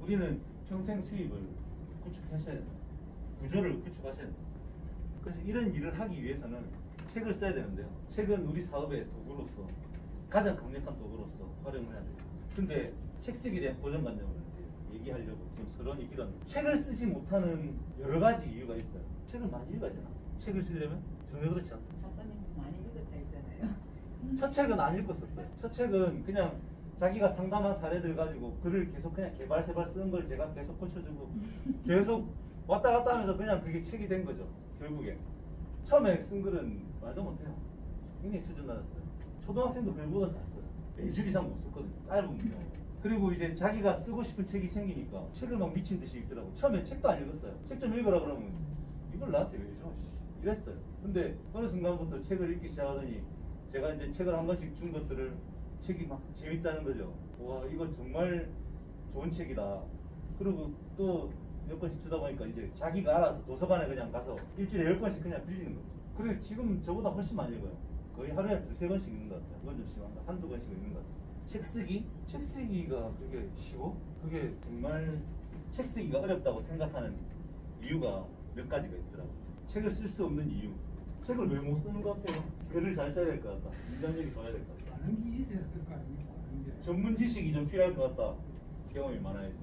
우리는 평생 수입을 구축하셔야 돼요. 구조를 구축하셔야 돼요. 그래서 이런 일을 하기 위해서는 책을 써야 되는데요. 책은 우리 사업의 도구로서 가장 강력한 도구로서 활용을 해야 돼요. 근데 책 쓰기에 대한 고정관념을 얘기하려고 지금 서론이 길었는데, 책을 쓰지 못하는 여러 가지 이유가 있어요. 책을 많이 읽어야 되나? 책을 쓰려면? 전혀 그렇지 않다. 작가님 많이 읽었다 했잖아요. 첫 책은 안 읽었었어요. 첫 책은 그냥 자기가 상담한 사례들 가지고 글을 계속 그냥 개발세발 쓰는 걸 제가 계속 고쳐주고 계속 왔다 갔다 하면서 그냥 그게 책이 된 거죠. 결국에 처음에 쓴 글은 말도 못해요. 굉장히 수준 낮았어요. 초등학생도 글보다 잘 써요. 4줄 이상 못 썼거든요. 짧은 경우. 그리고 이제 자기가 쓰고 싶은 책이 생기니까 책을 막 미친 듯이 읽더라고. 처음엔 책도 안 읽었어요. 책 좀 읽어라 그러면 이걸 나한테 왜 줘? 이랬어요. 근데 어느 순간부터 책을 읽기 시작하더니 제가 이제 책을 한 권씩 준 것들을 책이 막 재밌다는 거죠. 와, 이거 정말 좋은 책이다. 그리고 또 몇 권씩 주다 보니까 이제 자기가 알아서 도서관에 그냥 가서 일주일에 10권씩 그냥 빌리는 거죠. 그리고 지금 저보다 훨씬 많이 읽어요. 거의 하루에 2~3권씩 읽는 것 같아요. 그건 좀 심한가? 1~2권씩 읽는 것 같아요. 책 쓰기? 책 쓰기가 그게 쉬워? 그게 정말 책 쓰기가 어렵다고 생각하는 이유가 몇 가지가 있더라고요. 책을 쓸 수 없는 이유. 책을 왜 못 쓰는 것 같아요? 글을 잘 써야 될 것 같다. 문장력이 좋아야 될 것 같다. 아는 게 있어야 쓸 거 아닙니까? 전문 지식이 좀 필요할 것 같다. 경험이 많아야 돼.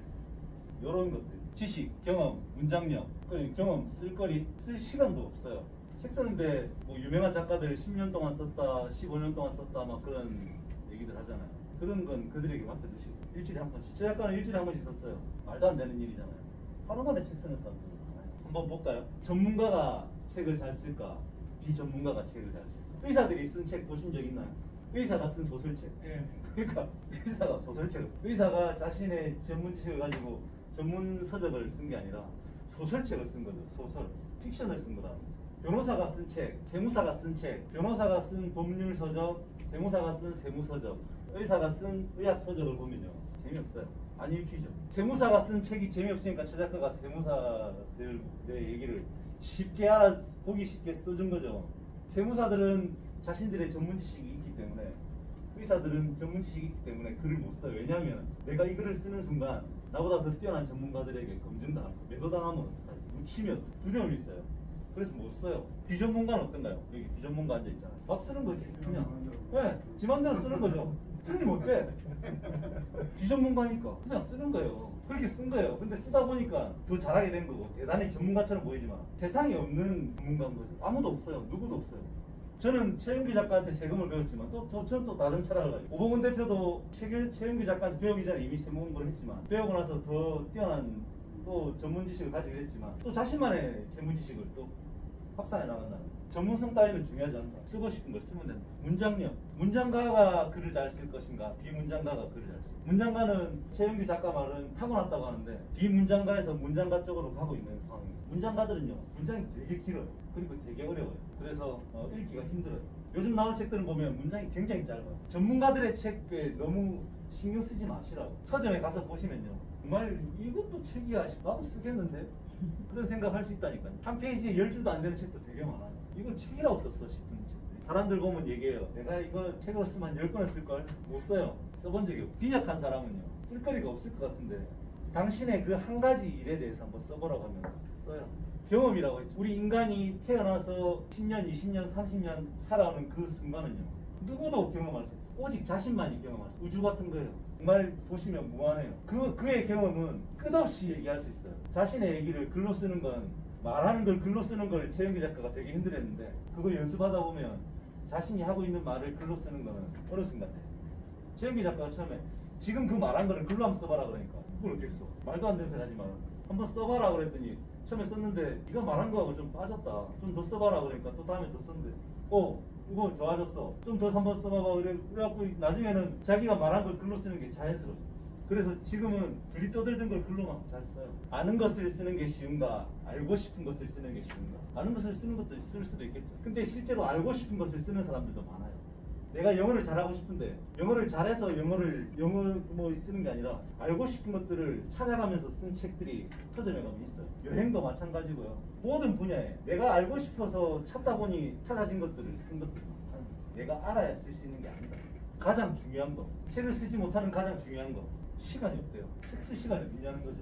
이런 것들. 지식, 경험, 문장력, 경험, 쓸거리, 쓸 시간도 없어요. 책 쓰는데 뭐 유명한 작가들 10년 동안 썼다, 15년 동안 썼다 막 그런 얘기들 하잖아요. 그런 건 그들에게 맡겨두시고 일주일에 한 번씩. 제 작가는 일주일에 한 번씩 썼어요. 말도 안 되는 일이잖아요. 하루 만에 책 쓰는 사람들 많아요. 한번 볼까요? 전문가가 책을 잘 쓸까? 비전문가가 책을 잘 쓸까? 의사들이 쓴 책 보신 적 있나요? 의사가 쓴 소설책. 예. 그러니까 의사가 소설책을 써. 의사가 자신의 전문 지식을 가지고 전문 서적을 쓴 게 아니라 소설책을 쓴 거죠. 소설, 픽션을 쓴 거다. 변호사가 쓴 책, 세무사가 쓴 책, 변호사가 쓴 법률 서적, 세무사가 쓴 세무 서적, 의사가 쓴 의학 서적을 보면요 재미없어요. 안 읽히죠. 세무사가 쓴 책이 재미없으니까 최 작가가 세무사들의 얘기를 쉽게 보기 쉽게 써준 거죠. 세무사들은 자신들의 전문 지식이 있기 때문에, 의사들은 전문 지식이 있기 때문에 글을 못 써요. 왜냐하면 내가 이 글을 쓰는 순간 나보다 더 뛰어난 전문가들에게 검증당하고 매도당하면 어떡하지? 묻히면 두려움이 있어요. 그래서 못 써요. 비전문가는 어떤가요? 여기 비전문가 앉아있잖아요. 막 쓰는 거지 그냥. 네, 지 맘대로 쓰는 거죠. 틀리면 어때? 비전문가니까 그냥 쓰는 거예요. 그렇게 쓴 거예요. 근데 쓰다 보니까 더 잘하게 된 거고, 대단히 전문가처럼 보이지만 세상에 없는 전문가인 거죠. 아무도 없어요. 누구도 없어요. 저는 최영규 작가한테 세금을 배웠지만 저는 또 다른 철학을 가지고, 오봉훈 대표도 최영규 작가한테 배우기 전에 이미 세무 공부를 했지만 배우고 나서 더 뛰어난 또 전문 지식을 가지게 됐지만 또 자신만의 세무 지식을 또 확산해 나간다는 거예요. 전문성 따위는 중요하지 않다. 쓰고 싶은 걸 쓰면 된다. 문장력. 문장가가 글을 잘 쓸 것인가, 비문장가가 글을 잘 쓸 것인가. 문장가는 최영규 작가 말은 타고났다고 하는데 비문장가에서 문장가 쪽으로 가고 있는 상황입니다. 문장가들은요 문장이 되게 길어요. 그리고 되게 어려워요. 그래서 읽기가 힘들어요. 요즘 나오는 책들은 보면 문장이 굉장히 짧아요. 전문가들의 책에 너무 신경 쓰지 마시라고. 서점에 가서 보시면요 정말 이것도 책이야, 나도 쓰겠는데? 그런 생각할 수 있다니까요. 한 페이지에 10줄도 안 되는 책도 되게 많아요. 이걸 책이라고 썼어 싶은 책들. 사람들 보면 얘기해요. 내가 이거 책으로 쓰면 10권을 쓸걸? 못 써요. 써본 적이 없고. 빈약한 사람은요 쓸거리가 없을 것 같은데 당신의 그 한 가지 일에 대해서 한번 써보라고 하면 써요. 경험이라고 했죠. 우리 인간이 태어나서 10년, 20년, 30년 살아오는 그 순간은요 누구도 경험할 수 없어요. 오직 자신만이 경험할 수 있어요. 우주 같은 거예요. 정말 보시면 무한해요. 그의 경험은 끝없이 얘기할 수 있어요. 자신의 얘기를 글로 쓰는 건, 말하는 걸 글로 쓰는 걸 최영규 작가가 되게 힘들었는데 그거 연습하다 보면 자신이 하고 있는 말을 글로 쓰는 거는 어렸을 것 같아요. 최영규 작가가 처음에 지금 그 말한 거를 글로 한번 써봐라 그러니까 그걸 어떻게 써? 말도 안 되는 소리 하지 마. 한번 써봐라 그랬더니 처음에 썼는데 네가 말한 거하고 좀 빠졌다. 좀 더 써봐라 그러니까 또 다음에 더 썼는데 이거 좋아졌어. 좀 더 한번 써봐봐. 그래갖고 나중에는 자기가 말한 걸 글로 쓰는 게 자연스러워져. 그래서 지금은 둘이 떠들던 걸 글로만 잘 써요. 아는 것을 쓰는 게 쉬운가, 알고 싶은 것을 쓰는 게 쉬운가. 아는 것을 쓰는 것도 쓸 수도 있겠죠. 근데 실제로 알고 싶은 것을 쓰는 사람들도 많아요. 내가 영어를 잘하고 싶은데 영어를 잘해서 영어 뭐 쓰는 게 아니라 알고 싶은 것들을 찾아가면서 쓴 책들이 서점에 가면 있어요. 여행도 마찬가지고요. 모든 분야에 내가 알고 싶어서 찾다 보니 찾아진 것들을 쓴 것들이 많아요. 내가 알아야 쓸 수 있는 게 아니다. 가장 중요한 거, 책을 쓰지 못하는 가장 중요한 거, 시간이 없대요. 책 쓸 시간이 없냐는 거죠.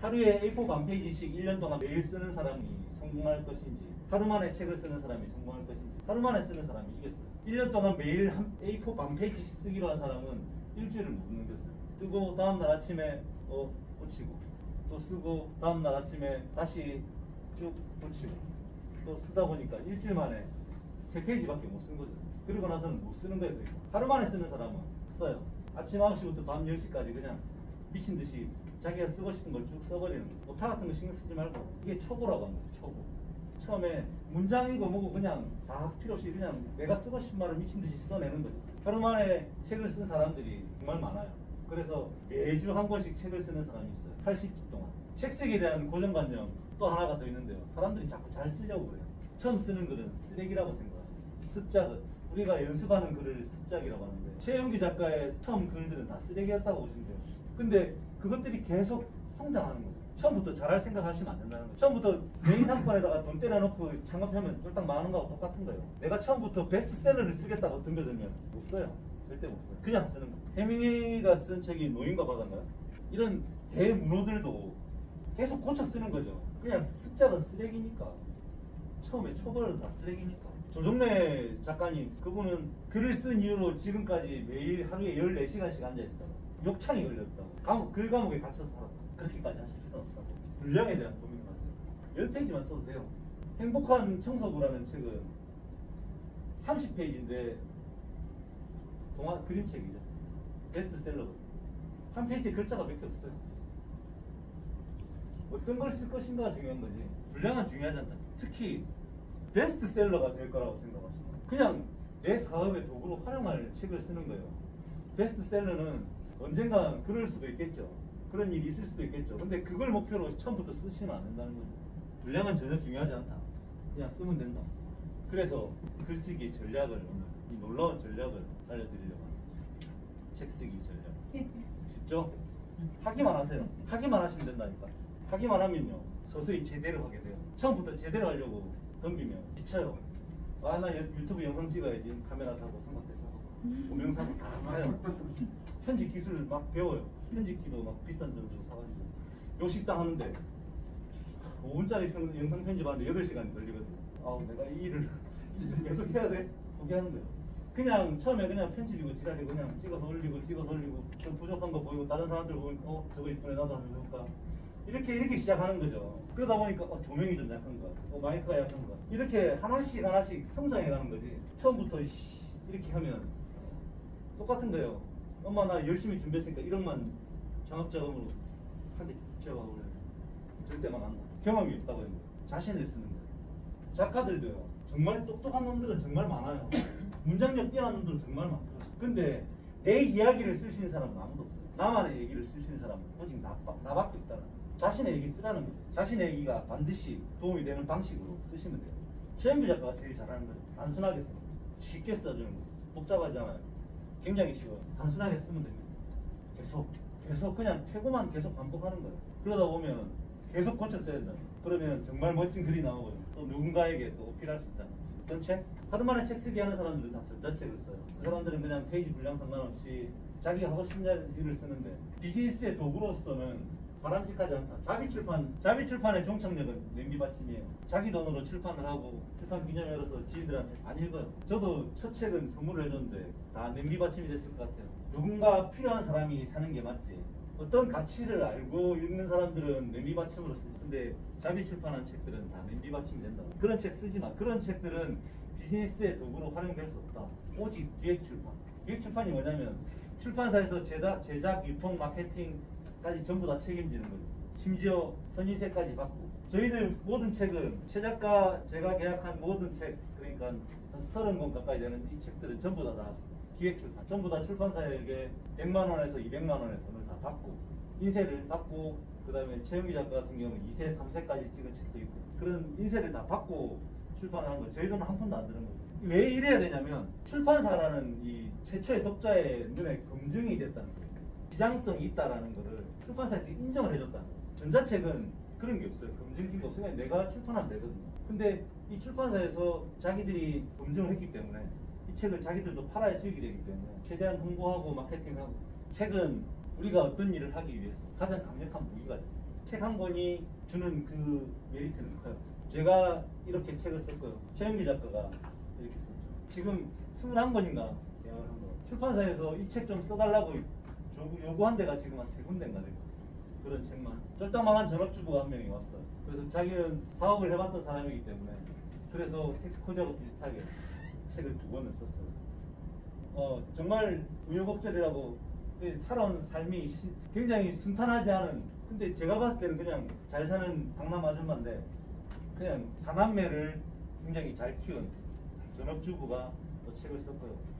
하루에 A4 반 페이지씩 1년 동안 매일 쓰는 사람이 성공할 것인지, 하루 만에 책을 쓰는 사람이 성공할 것인지, 하루 만에 쓰는 사람이 이겼어요. 1년 동안 매일 A4 반 페이지씩 쓰기로 한 사람은 일주일을 못 넘겼어요. 쓰고 다음날 아침에 고치고, 또 쓰고 다음날 아침에 다시 쭉 고치고, 또 쓰다 보니까 일주일 만에 3페이지밖에 못 쓴 거죠. 그리고 나서는 못 쓰는 거예요. 그래서 하루 만에 쓰는 사람은 써요. 아침 9시부터 밤 10시까지 그냥 미친 듯이 자기가 쓰고 싶은 걸 쭉 써버리는 거예요. 오타 같은 거 신경 쓰지 말고, 이게 초보라고 하는 거죠. 초보. 처음에 문장이고 뭐고 그냥 다 필요 없이 그냥 내가 쓰고 싶은 말을 미친 듯이 써내는 거죠. 하루 만에 책을 쓴 사람들이 정말 많아요. 그래서 매주 한 권씩 책을 쓰는 사람이 있어요. 80주 동안. 책 쓰기에 대한 고정관념 또 하나가 더 있는데요. 사람들이 자꾸 잘 쓰려고 그래요. 처음 쓰는 글은 쓰레기라고 생각하죠. 습작은 우리가 연습하는 글을 습작이라고 하는데, 최영규 작가의 처음 글들은 다 쓰레기였다고 보시면 돼요. 근데 그것들이 계속 성장하는 거죠. 처음부터 잘할 생각하시면 안 된다는 거죠. 처음부터 개인 상권에다가 돈 때려놓고 창업하면 쫄딱 망하는 거하고 똑같은 거예요. 내가 처음부터 베스트셀러를 쓰겠다고 덤벼들면 못 써요. 절대 못 써요. 그냥 쓰는 거. 해밍웨이가 쓴 책이 노인과 바다인가요? 이런 대문호들도 계속 고쳐 쓰는 거죠. 그냥 습작은 쓰레기니까. 처음에 초벌은 다 쓰레기니까. 조정래 작가님, 그분은 글을 쓴 이후로 지금까지 매일 하루에 14시간씩 앉아있었다고. 욕창이 걸렸다고. 글 감옥에 갇혀서 살았다고. 그렇게까지 하실 필요는 없다고. 분량에 대한 고민을 하세요. 10페이지만 써도 돼요. 행복한 청소부라는 책은 30페이지인데 동화 그림책이죠. 베스트셀러거든요. 한 페이지에 글자가 몇 개 없어요. 어떤 걸 쓸 것인가가 중요한 거지. 분량은 중요하지 않다. 특히 베스트셀러가 될 거라고 생각하시면 그냥 내 사업의 도구로 활용할 책을 쓰는 거예요. 베스트셀러는 언젠간 그럴 수도 있겠죠. 그런 일이 있을 수도 있겠죠. 근데 그걸 목표로 처음부터 쓰시면 안 된다는 거죠. 분량은 전혀 중요하지 않다. 그냥 쓰면 된다. 그래서 글쓰기 전략을 오늘 이 놀라운 전략을 알려드리려고 합니다. 책 쓰기 전략. 쉽죠? 하기만 하세요. 하기만 하시면 된다니까. 하기만 하면요 서서히 제대로 하게 돼요. 처음부터 제대로 하려고 덤비면 지쳐요. 아, 나 유튜브 영상 찍어야지. 카메라 사고 삼각대 사고 조명 사고 다 사요. 편집 기술을 막 배워요. 편집기도 막 비싼 점 주고 사가지고 요식당 하는데 5분짜리 영상 편집하는데 8시간이 걸리거든요. 아, 내가 이 일을 계속 해야 돼? 포기하는 거예요. 그냥 처음에 그냥 편집이고 지랄이고 그냥 찍어서 올리고 좀 부족한 거 보이고 다른 사람들 보니까 저거 이쁘네 나도 하면 좋을까, 이렇게 시작하는 거죠. 그러다 보니까 조명이 좀 약한 것 같아, 마이크가 약한 것 같아, 이렇게 하나씩 성장해가는 거지. 처음부터 이렇게 하면 똑같은 거예요. 엄마 나 열심히 준비했으니까 1억만 창업자금으로 한 대 지어가고 그래. 절대 막 안 나. 경험이 없다고 해요. 자신을 쓰는 거예요. 작가들도요. 정말 똑똑한 놈들은 정말 많아요. 문장력 뛰어난 놈들은 정말 많고. 근데 내 이야기를 쓸 수 있는 사람은 아무도 없어요. 나만의 얘기를 쓸 수 있는 사람은 오직 나밖에 없다는 거예요. 자신의 얘기 쓰라는 거예요. 자신의 얘기가 반드시 도움이 되는 방식으로 쓰시면 돼요. 최영규 작가가 제일 잘하는 거예요. 단순하게 쓰는 거예요. 쉽게 써주는 거예요. 복잡하잖아요. 굉장히 쉬워요. 단순하게 쓰면 됩니다. 계속 그냥 퇴고만 계속 반복하는 거예요. 그러다 보면 계속 고쳐 써야 된다. 그러면 정말 멋진 글이 나오고요. 또 누군가에게 또 어필할 수 있잖아요. 어떤 책? 하루 만에 책 쓰기 하는 사람들은 다 전자책을 써요. 그 사람들은 그냥 페이지 분량 상관없이 자기가 하고 싶은 일을 쓰는데, 비즈니스의 도구로서는 바람직하지 않다. 자비출판의 종착역은 냄비받침이에요. 자기 돈으로 출판을 하고 출판 기념회로서 지인들한테 안 읽어요. 저도 첫 책은 선물을 해줬는데 다 냄비받침이 됐을 것 같아요. 누군가 필요한 사람이 사는 게 맞지. 어떤 가치를 알고 읽는 사람들은 냄비받침으로 쓰지. 근데 자비출판한 책들은 다 냄비받침이 된다. 그런 책 쓰지 마. 그런 책들은 비즈니스의 도구로 활용될 수 없다. 오직 기획출판. 기획출판이 뭐냐면 출판사에서 제작, 유통, 마케팅까지 전부 다 책임지는 거예요. 심지어 선인세까지 받고. 저희들 모든 책은 최작가 제가 계약한 모든 책, 그러니까 한 30권 가까이 되는 이 책들은 전부 다 기획출판. 전부 다 출판사에게 100만 원에서 200만 원의 돈을 다 받고 인쇄를 받고, 그 다음에 최영기 작가 같은 경우는 2세, 3세까지 찍은 책도 있고, 그런 인쇄를 다 받고 출판하는 거. 저희 돈은 한 푼도 안 드는 거죠. 왜 이래야 되냐면 출판사라는 이 최초의 독자의 눈에 검증이 됐다는 거예요. 비장성이 있다라는 거를 출판사에서 인정을 해줬다는 거예요. 전자책은 그런 게 없어요. 검증기가 없으니까 내가 출판하면 되거든요. 근데 이 출판사에서 자기들이 검증을 했기 때문에 이 책을 자기들도 팔아야 수익이 되기 때문에 최대한 홍보하고 마케팅하고, 책은 우리가 어떤 일을 하기 위해서 가장 강력한 무기가 돼요. 책 한 권이 주는 그 메리트는 커요. 제가 이렇게 책을 썼고요. 최영기 작가가 이렇게 썼죠. 지금 21권인가 계약을 한 거. 출판사에서 이 책 좀 써달라고 요구한 데가 지금 한 3군데인가 돼요. 그런 책만. 쫄딱망한 전업주부가 한 명이 왔어요. 그래서 자기는 사업을 해봤던 사람이기 때문에 그래서 텍스코디하고 비슷하게 책을 2권을 썼어요. 정말 우여곡절이라고 살아온 삶이 굉장히 순탄하지 않은, 근데 제가 봤을 때는 그냥 잘 사는 강남 아줌마인데 그냥 4남매를 굉장히 잘 키운 전업주부가 또 책을 썼고요.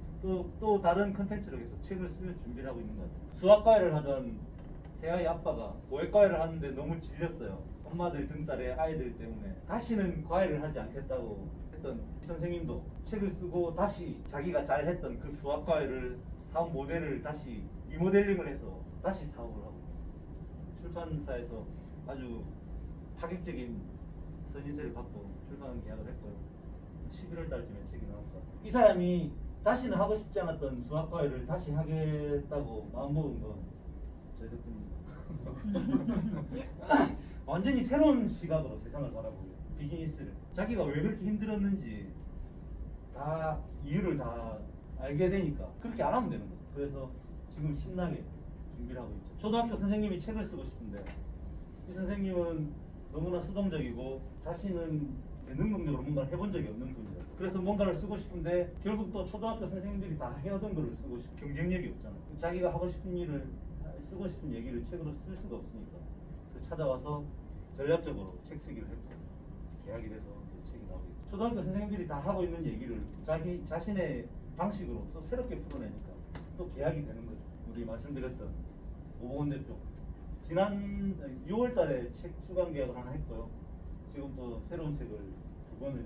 또 다른 컨텐츠로 계속 책을 쓸 준비를 하고 있는 것 같아요. 수학과외를 하던 새아이 아빠가 고액과외를 하는데 너무 질렸어요. 엄마들 등살에 아이들 때문에 다시는 과외를 하지 않겠다고 했던 이 선생님도 책을 쓰고 다시 자기가 잘했던 그 수학과외를 사업 모델을 다시 리모델링을 해서 다시 사업을 하고 출판사에서 아주 파격적인 선인세를 받고 출판 계약을 했고요. 11월 달쯤에 책이 나왔어요. 이 사람이 다시는 하고 싶지 않았던 수학과외를 다시 하겠다고 마음먹은 건 저희 덕분입니다. 완전히 새로운 시각으로 세상을 바라보고 비즈니스를 자기가 왜 그렇게 힘들었는지 다 이유를 다 알게 되니까 그렇게 안 하면 되는 거죠. 그래서 지금 신나게 준비를 하고 있죠. 초등학교 선생님이 책을 쓰고 싶은데 이 선생님은 너무나 수동적이고 자신은 예능 능력으로 뭔가를 해본 적이 없는 분이에요. 그래서 뭔가를 쓰고 싶은데 결국 또 초등학교 선생님들이 다 해오던 거를 쓰고 싶고 경쟁력이 없잖아요. 자기가 하고 싶은 일을 쓰고 싶은 얘기를 책으로 쓸 수가 없으니까 그래서 찾아와서 전략적으로 책 쓰기를 했고 계약이 돼서 이제 책이 나오게 됐죠. 초등학교 선생님들이 다 하고 있는 얘기를 자기 자신의 방식으로 또 새롭게 풀어내니까 또 계약이 되는 거죠. 우리 말씀드렸던 오보건 대표 지난 6월 달에 책 수강 계약을 하나 했고요. 지금 또 새로운 책을 2권을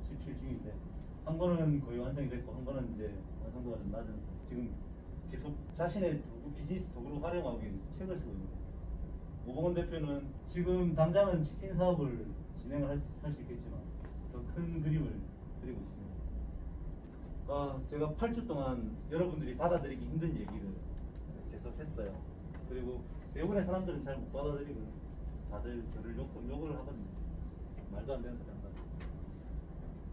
집필 중인데 한 권은 거의 완성이 됐고 한 권은 이제 완성도가 좀 낮은 지금 계속 자신의 비즈니스 도구로 활용하기 위해서 책을 쓰고 있는 거예요. 오보건 대표는 지금 당장은 치킨 사업을 진행을 할 수 있겠지만 더 큰 그림을 그리고 있습니다. 제가 8주 동안 여러분들이 받아들이기 힘든 얘기를 계속 했어요. 그리고 대부분의 사람들은 잘 못 받아들이고 다들 저를 욕을 하거든요. 말도 안 되는 소리 한다.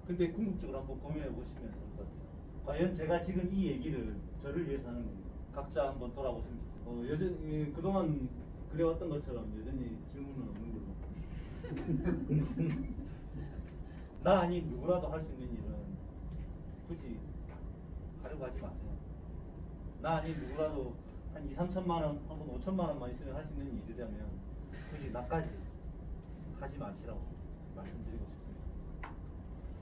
근데 궁극적으로 한번 고민해 보시면 좋을 것 같아요. 과연 제가 지금 이 얘기를 저를 위해서 하는 건가? 각자 한번 돌아보시면 여전히 그동안 그래왔던 것처럼 여전히 질문은 없는 걸로. 나 아닌 누구라도 할 수 있는 일은 굳이 하려고 하지 마세요. 나 아닌 누구라도 한 2, 3천만 원, 혹은 5천만 원만 있으면 할 수 있는 일이라면 굳이 나까지 하지 마시라고 말씀드리고 싶습니다.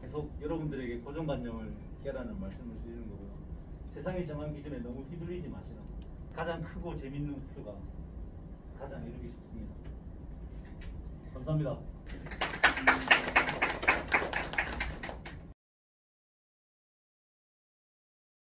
계속 여러분들에게 고정관념을 깨라는 말씀을 드리는 거고요. 세상이 정한 기준에 너무 휘둘리지 마시라고. 가장 크고 재밌는 목표가 가장 이루기 쉽습니다. 감사합니다.